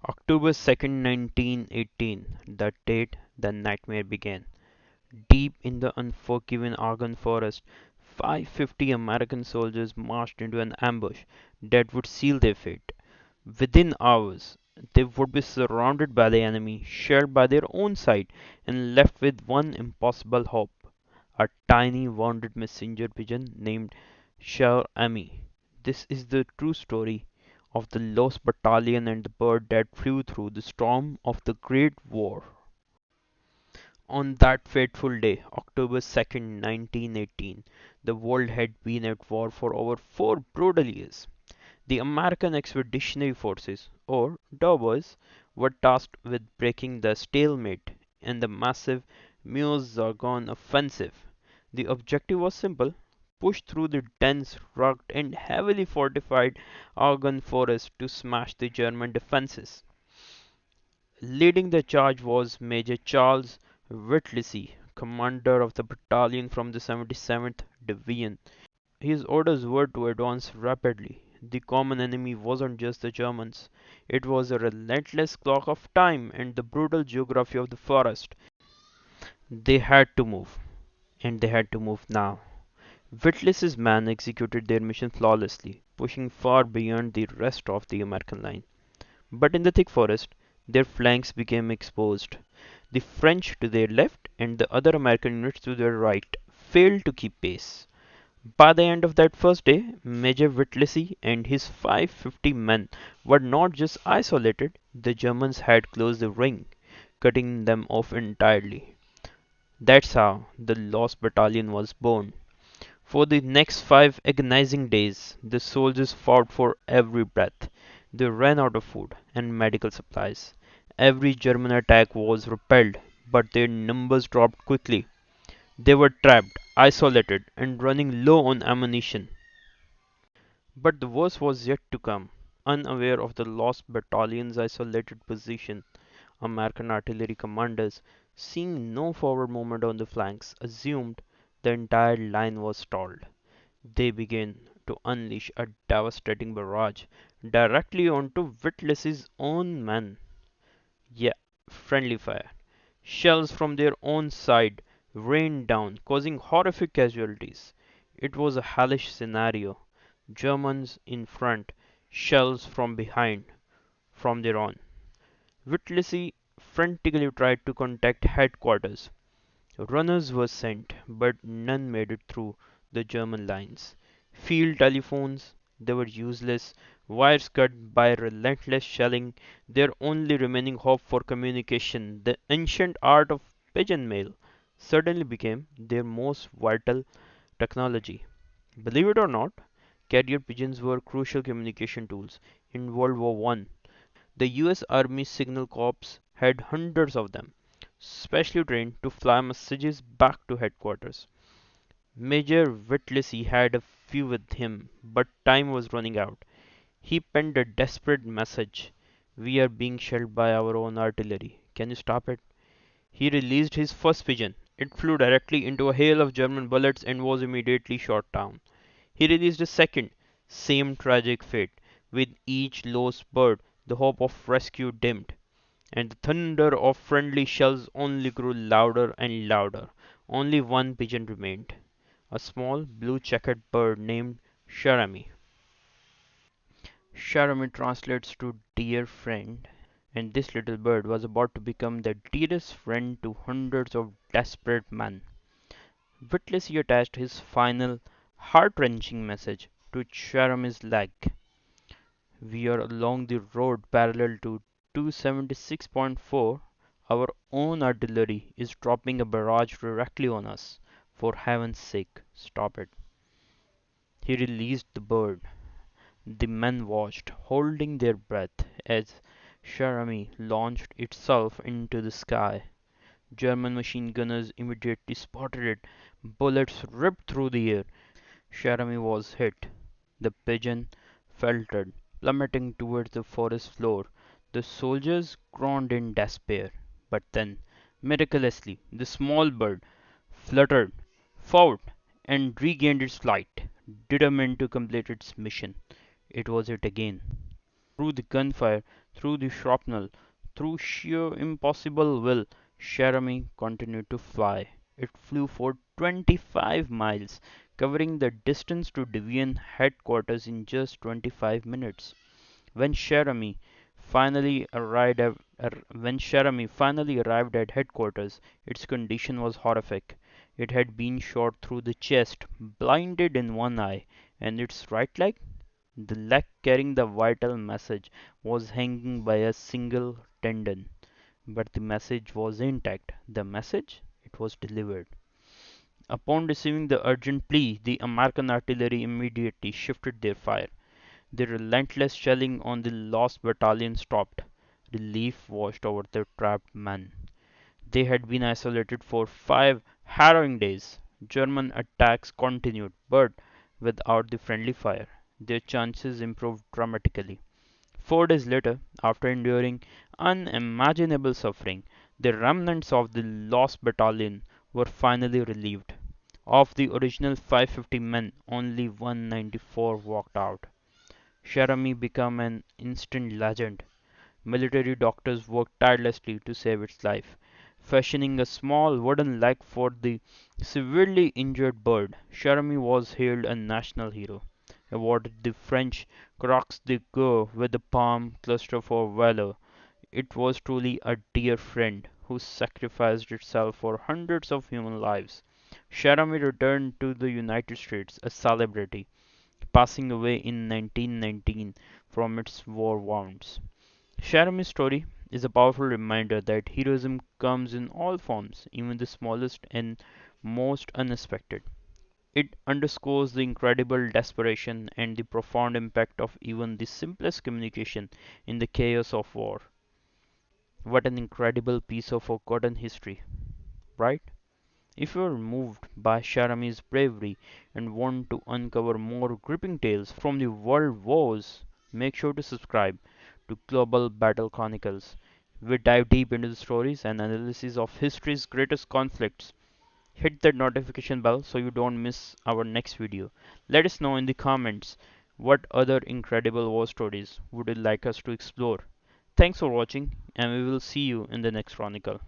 October 2nd, 1918, the date the nightmare began. Deep in the unforgiving Argonne forest, 550 American soldiers marched into an ambush that would seal their fate. Within hours, they would be surrounded by the enemy, shelled by their own side, and left with one impossible hope: a tiny wounded messenger pigeon named Cher Ami. This is the true story of the lost battalion and the bird that flew through the storm of the Great War. On that fateful day, October 2nd, 1918, the world had been at war for over 4 brutal years. The American Expeditionary Forces, or DOBOs, were tasked with breaking the stalemate in the massive Meuse-Argonne offensive. The objective was simple: push through the dense, rugged, and heavily fortified Argonne forest to smash the German defenses. Leading the charge was Major Charles Whittlesey, commander of the battalion from the 77th Division. His orders were to advance rapidly. The common enemy wasn't just the Germans, it was a relentless clock of time and the brutal geography of the forest. They had to move, and they had to move now. Whittlesey's men executed their mission flawlessly, pushing far beyond the rest of the American line. But in the thick forest, their flanks became exposed. The French to their left and the other American units to their right failed to keep pace. By the end of that first day, Major Whittlesey and his 550 men were not just isolated, the Germans had closed the ring, cutting them off entirely. That's how the Lost Battalion was born. For the next 5 agonizing days, the soldiers fought for every breath. They ran out of food and medical supplies. Every German attack was repelled, but their numbers dropped quickly. They were trapped, isolated, and running low on ammunition. But the worst was yet to come. Unaware of the lost battalion's isolated position, American artillery commanders, seeing no forward movement on the flanks, assumed the entire line was stalled. They began to unleash a devastating barrage directly onto Whittlesey's own men. Yeah, friendly fire. Shells from their own side rained down, causing horrific casualties. It was a hellish scenario. Germans in front, shells from behind, from their own. Whittlesey frantically tried to contact headquarters. Runners were sent, but none made it through the German lines. Field telephones, they were useless, wires cut by relentless shelling, their only remaining hope for communication, the ancient art of pigeon mail, suddenly became their most vital technology. Believe it or not, carrier pigeons were crucial communication tools. In World War One, the US Army Signal Corps had hundreds of them, specially trained to fly messages back to headquarters. Major Whittlesey had a few with him, but time was running out. He penned a desperate message: "We are being shelled by our own artillery. Can you stop it?" He released his first pigeon. It flew directly into a hail of German bullets and was immediately shot down. He released a second. Same tragic fate. With each lost bird, the hope of rescue dimmed, and the thunder of friendly shells only grew louder and louder. Only one pigeon remained, a small blue-checkered bird named Cher Ami. Cher Ami translates to dear friend, and this little bird was about to become the dearest friend to hundreds of desperate men. Whittlesey attached his final, heart-wrenching message to Cher Ami's leg. "We are along the road parallel to 276.4. Our own artillery is dropping a barrage directly on us. For heaven's sake, stop it." He released the bird. The men watched, holding their breath, as Cher Ami launched itself into the sky. German machine gunners immediately spotted it. Bullets ripped through the air. Cher Ami was hit. The pigeon faltered, plummeting towards the forest floor. The soldiers groaned in despair. But then, miraculously, the small bird fluttered, fought, and regained its flight, determined to complete its mission. It was it again. Through the gunfire, through the shrapnel. Through sheer impossible will, Cher Ami continued to fly. It flew for 25 miles, covering the distance to Division headquarters in just 25 minutes. When Cher Ami finally arrived at headquarters, its condition was horrific. It had been shot through the chest, blinded in one eye, and its right leg, the leg carrying the vital message, was hanging by a single tendon. But the message was intact. The message? It was delivered. Upon receiving the urgent plea, the American artillery immediately shifted their fire. The relentless shelling on the lost battalion stopped. Relief washed over the trapped men. They had been isolated for 5 harrowing days. German attacks continued, but without the friendly fire. Their chances improved dramatically. 4 days later, after enduring unimaginable suffering, the remnants of the lost battalion were finally relieved. Of the original 550 men, only 194 walked out. Cher Ami became an instant legend. Military doctors worked tirelessly to save its life. Fashioning a small wooden leg for the severely injured bird, Cher Ami was hailed a national hero, awarded the French Croix de Guerre with a palm cluster for valor. It was truly a dear friend who sacrificed itself for hundreds of human lives. Cher Ami returned to the United States a celebrity, passing away in 1919 from its war wounds. Cher Ami's story is a powerful reminder that heroism comes in all forms, even the smallest and most unexpected. It underscores the incredible desperation and the profound impact of even the simplest communication in the chaos of war. What an incredible piece of forgotten history, right? If you are moved by Cher Ami's bravery and want to uncover more gripping tales from the world wars, make sure to subscribe to Global Battle Chronicles. We dive deep into the stories and analysis of history's greatest conflicts. Hit that notification bell so you don't miss our next video. Let us know in the comments what other incredible war stories would you like us to explore. Thanks for watching, and we will see you in the next chronicle.